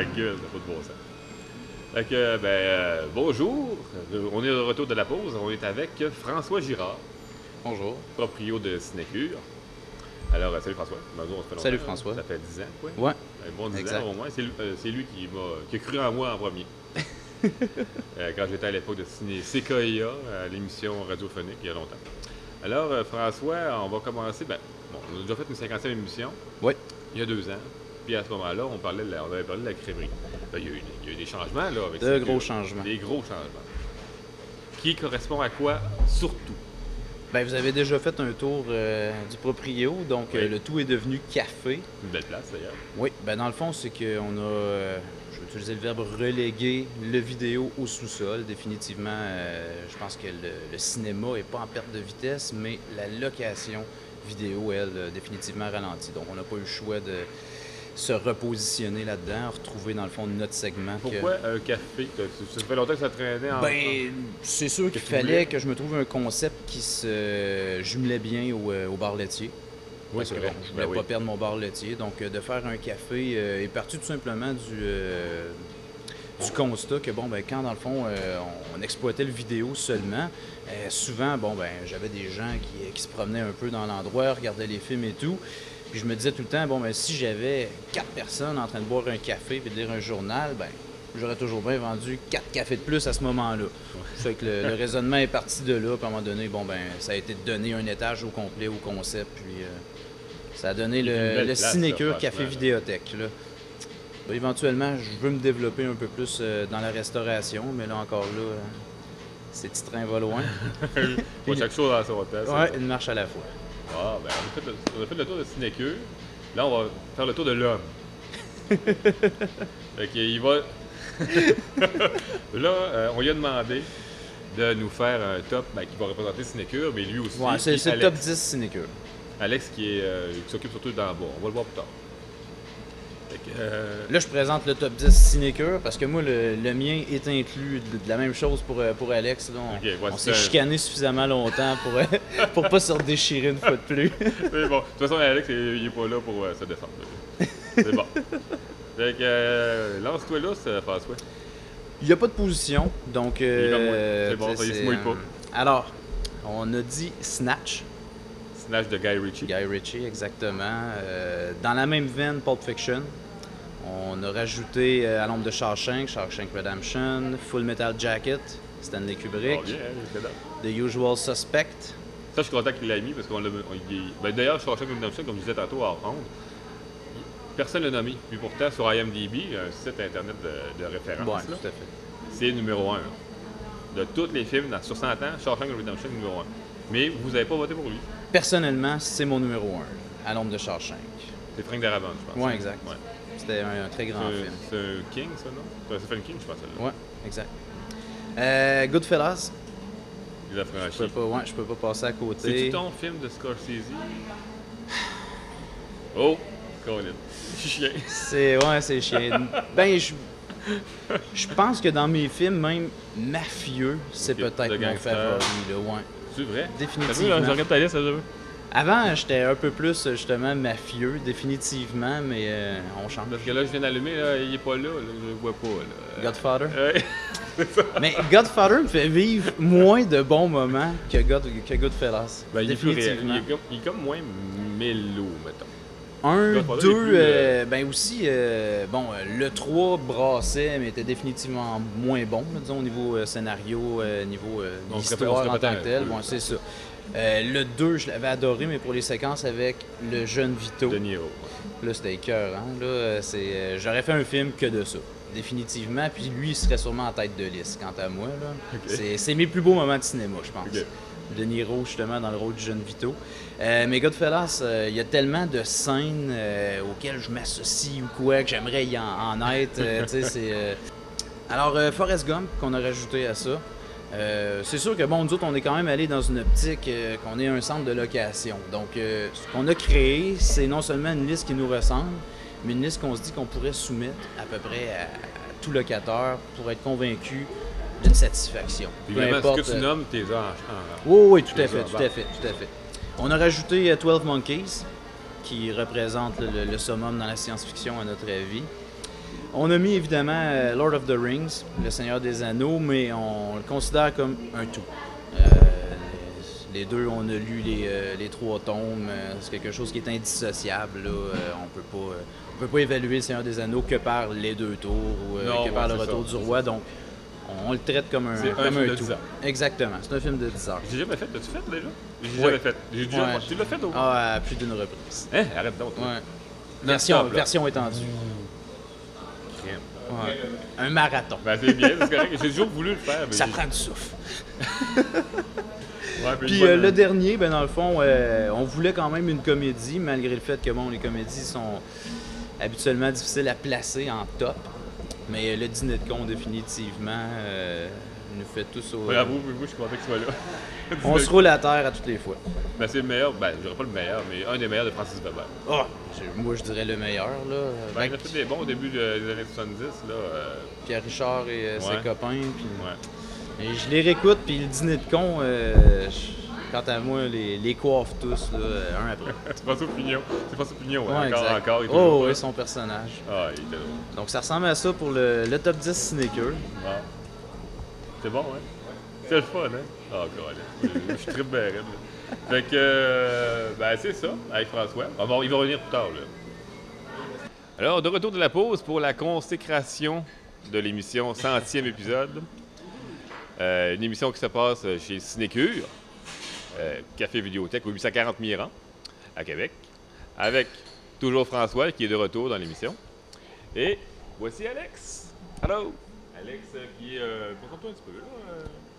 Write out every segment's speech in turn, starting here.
Ta gueule, ça n'a pas de bon sens. Fait que, bonjour. On est de retour de la pause. On est avec François Girard, Bonjour. proprio de Cinécure. Alors, salut François. Bonjour, on se fait longtemps. Salut François. Ça fait 10 ans, quoi. Ouais. Un bon 10 Exact. ans au moins. C'est lui qui a cru en moi en premier. Quand j'étais à l'époque de Séquoia, à l'émission radiophonique, il y a longtemps. Alors, François, on va commencer. On a déjà fait une 50e émission. Oui. Il y a 2 ans. Puis à ce moment-là, on avait parlé de la crèmerie. Ben, il y a eu des changements, là. Avec De gros changements. Des gros changements. Qui correspond à quoi, surtout? Ben, vous avez déjà fait un tour du proprio, donc Oui. le tout est devenu café. Une belle place, d'ailleurs. Oui, ben dans le fond, c'est qu'on a, je vais utiliser le verbe reléguer le vidéo au sous-sol. Définitivement, je pense que le cinéma n'est pas en perte de vitesse, mais la location vidéo, elle, définitivement ralentie. Donc, on n'a pas eu le choix de se repositionner là-dedans, retrouver dans le fond notre segment. Pourquoi un café? Ça fait longtemps que ça traînait en... Ben, c'est sûr qu'il Qu'est-ce que tu voulais? fallait que je me trouve un concept qui se jumelait bien au bar laitier. Oui, Parce c'est que vrai. bon, je voulais Ben pas oui. perdre mon bar laitier. Donc, de faire un café est parti tout simplement du constat que, bon, ben, quand dans le fond, on exploitait le vidéo seulement, souvent, bon, ben, j'avais des gens qui se promenaient un peu dans l'endroit, regardaient les films et tout. Puis je me disais tout le temps, bon, ben, si j'avais 4 personnes en train de boire un café et de lire un journal, ben, j'aurais toujours bien vendu 4 cafés de plus à ce moment-là. C'est fait que le raisonnement est parti de là, puis à un moment donné, bon, ben, ça a été de donner un étage au complet au concept, puis ça a donné C'est une belle le place, Cinécure là, Café franchement, là. Vidéothèque, là. Ben, éventuellement, je veux me développer un peu plus dans la restauration, mais là encore là, ces petits trains vont loin. Ouais, chaque chose à son temps. c'est Ouais, ça. une marche à la fois. Ah, ben, on a fait le tour de Cinécure. Là, on va faire le tour de l'homme. Fait qu'il va... Là, on lui a demandé de nous faire un top qui va représenter Cinécure, mais lui aussi. Ouais, c'est puis le top Alex. 10 Cinécure. Alex qui s'occupe surtout d'en bas. On va le voir plus tard. Fait que, Là, je présente le top 10 Cinécure parce que moi, le mien est inclus de la même chose pour Alex. Là. Ok, ouais, on c'est s'est un- chicané suffisamment longtemps pour pas se redéchirer une fois de plus. c'est bon. De toute façon, Alex, il est pas là pour se défendre. C'est bon. Fait que, lance-toi là, François. Il n'y a pas de position, donc... Il est comme moi. C'est bon, ça, il se mouille pas. Alors, on a dit Snatch, Snatch de Guy Ritchie. Guy Ritchie, exactement. Dans la même veine, Pulp Fiction. On a rajouté À l'ombre de Shawshank, Shawshank Redemption, Full Metal Jacket, Stanley Kubrick, Oh, bien, hein, c'est là. The Usual Suspect. Ça, je suis content qu'il l'ait mis parce qu'on l'a. D'ailleurs, sur Shawshank Redemption, comme je disais tantôt à ronde, personne ne l'a nommé. Puis pourtant, sur IMDb, un site internet de référence, Ouais, là, tout à fait. c'est numéro 1. De tous les films sur 100 ans, Shawshank Redemption est numéro 1. Mais vous n'avez pas voté pour lui. Personnellement, c'est mon numéro 1, À l'ombre de Shawshank. C'est Frank Darabont, je pense. Ouais, exact. Ouais. C'était un très grand film. C'est un King, ça, non? C'est un Stephen King, je pense. Là. Ouais, exact. Goodfellas, Il a franchi. je peux pas passer à côté. C'est-tu ton film de Scorsese? Oh! Colin. Chien. C'est chien. Ben, je pense que dans mes films, même mafieux, c'est Ok, peut-être le mon gangster. favori, là, ouais. C'est vrai? Définitivement. T'as vu, là, je regarde ta liste, ça, je veux. Avant, j'étais un peu plus, justement, mafieux, définitivement, mais on change. Parce que là, je viens d'allumer, là, il est pas là, je le vois pas, là. Godfather. Ouais. Mais Godfather me fait vivre moins de bons moments que Goodfellas. Ben, il est plus réel. Définitivement. Il est comme moins mélo, mettons. Un, Godfather est deux, plus, ben aussi, le 3 brassait, mais était définitivement moins bon, là, disons, au niveau scénario, niveau On se histoire répète en tant un que tel. peu. Bon, c'est ça. Le 2, je l'avais adoré, mais pour les séquences avec le jeune Vito, De Niro. là, c'était écœurant. Là, j'aurais fait un film que de ça, définitivement. Puis lui, il serait sûrement en tête de liste, quant à moi. Là. Ok. C'est mes plus beaux moments de cinéma, je pense. Ok. De Niro, justement, dans le rôle du jeune Vito. Mais Goodfellas, il y a tellement de scènes auxquelles je m'associe ou quoi, que j'aimerais y en être. Tu sais, Alors, Forrest Gump, qu'on a rajouté à ça. C'est sûr que, bon, nous autres, on est quand même allé dans une optique qu'on est un centre de location. Donc, ce qu'on a créé, c'est non seulement une liste qui nous ressemble, mais une liste qu'on se dit qu'on pourrait soumettre à peu près à tout locateur pour être convaincu d'une satisfaction. Peu Évidemment, ce importe, que tu nommes, t'es oui, tout à les fait, en tout bas. à fait, tout à fait. On a rajouté 12 Monkeys, qui représente le summum dans la science-fiction à notre avis. On a mis évidemment Lord of the Rings, le Seigneur des Anneaux, mais on le considère comme un tout. Les deux, on a lu les 3 tomes. C'est quelque chose qui est indissociable. Là. On peut pas évaluer le Seigneur des Anneaux que par les 2 tours ou que par le Retour du Roi. Donc, on le traite comme un tout. Exactement. C'est un film de 10 heures. J'ai jamais fait. L'as-tu fait déjà? J'ai Oui. jamais fait. Tu l'as fait au moins? Ah, à plus d'une reprise. Hein? Arrête donc. Ouais. Non-stop, là. Version étendue. Crème. Ouais. Un marathon. Ben, c'est bien, c'est correct. J'ai toujours voulu le faire. Mais Ça prend du souffle. Ouais, Puis le dernier, ben dans le fond, on voulait quand même une comédie, malgré le fait que bon, les comédies sont habituellement difficiles à placer en top. Mais le dîner de con, définitivement, nous fait tous au. Bravo, moi je suis content que tu sois là. On se roule à terre à toutes les fois. Ben, c'est le meilleur, ben, je dirais pas le meilleur, mais un des meilleurs de Francis Weber. Oh, moi, je dirais le meilleur. Là, Ben, il a fait des bons au début des années 70. Là, Pierre Richard et ses copains. Puis... Ouais. Et je les réécoute, puis le dîner de con, quant à moi, les coiffe tous, là, un après. C'est François Pignon. C'est François Pignon, Ouais, encore. Il est oh, toujours oui, là. son personnage. Ah, il était drôle. Donc, ça ressemble à ça pour le top 10 Cinécure. Ah. C'est bon, hein? C'est le fun, hein? Ah, God, je suis très bien raide, là. Fait que, ben, c'est ça, avec François. Il va revenir plus tard, là. Alors, de retour de la pause pour la consécration de l'émission 100e épisode. Une émission qui se passe chez Cinécure, Café Vidéothèque au 840 Miran, à Québec, avec toujours François qui est de retour dans l'émission. Et voici Alex. Allô? Alex qui est... Présente-toi un petit peu, là.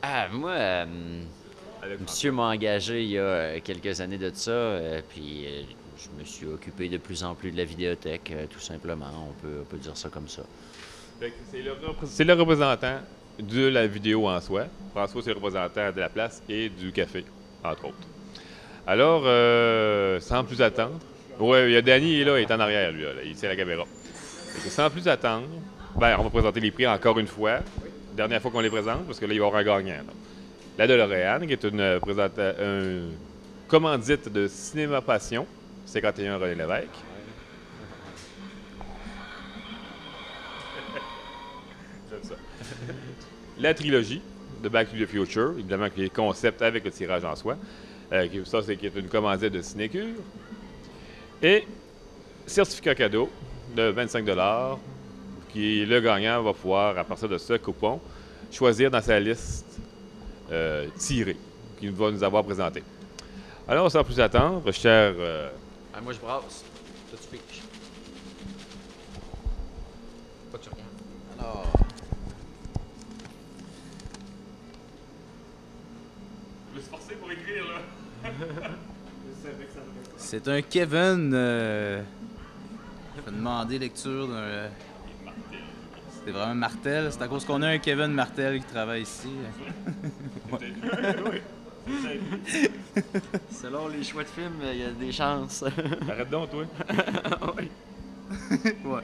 Ah, moi, Avec monsieur m'a engagé il y a quelques années de ça, puis je me suis occupé de plus en plus de la vidéothèque, tout simplement. On peut dire ça comme ça. Fait que c'est le représentant de la vidéo en soi. François, c'est le représentant de la place et du café, entre autres. Alors, sans plus attendre... Ouais, il y a Danny, il est là, il est en arrière, lui, là, il tient la caméra. Fait que sans plus attendre, ben, on va présenter les prix encore une fois. Dernière fois qu'on les présente, parce que là, il va y avoir un gagnant. Là. La DeLorean, qui est une commandite de Cinéma Passion, 51 René Lévesque. J'aime ça. La trilogie de Back to the Future, évidemment, qui est concept avec le tirage en soi. Ça, c'est qui est une commandite de Cinécure. Et certificat cadeau de 25 $, qui le gagnant va pouvoir, à partir de ce coupon, choisir dans sa liste tirée qu'il va nous avoir présentée. Alors, sans plus attendre, cher... moi, je brasse. Toi, tu piques. Pas de rien. Alors, Je me suis forcé pour écrire, là. c'est un Kevin. Je vais demander lecture d'un. C'était vraiment Martel. C'est à cause qu'on a un Kevin Martel qui travaille ici. Selon les choix de films, il y a des chances. Arrête donc, toi. Oui. Ouais.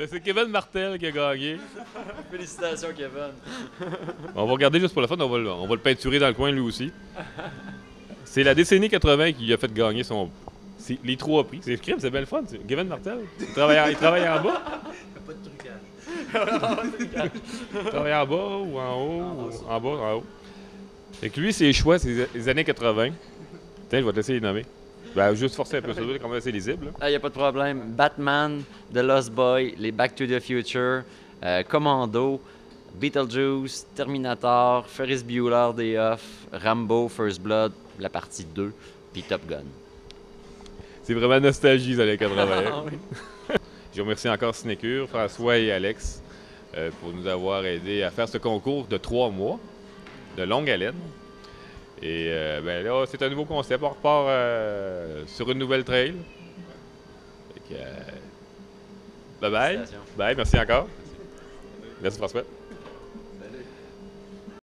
C'est Kevin Martel qui a gagné. Félicitations, Kevin. On va regarder juste pour la fun, on va le peinturer dans le coin lui aussi. C'est la décennie 80 qui a fait gagner les 3 prix. C'est crime, c'est bien le fun. Kevin Martel, il travaille en bas. Pas de trucage. Il travaille en bas ou en haut? Ou en bas, en haut. Fait que lui, ses choix, c'est les années 80. Tiens, je vais te laisser les nommer. Ben, juste forcer un peu, ça doit être quand même assez lisible. Il n'y a pas de problème. Batman, The Lost Boy, les Back to the Future, Commando, Beetlejuice, Terminator, Ferris Bueller Day Off, Rambo, First Blood, la partie 2, puis Top Gun. C'est vraiment nostalgie, les années 80. Ah oui. Je remercie encore Cinécure, François et Alex pour nous avoir aidés à faire ce concours de 3 mois, de longue haleine. Et ben là, c'est un nouveau concept. On repart sur une nouvelle trail. Fait que, bye bye. Félicitations. Bye, merci encore. Merci François.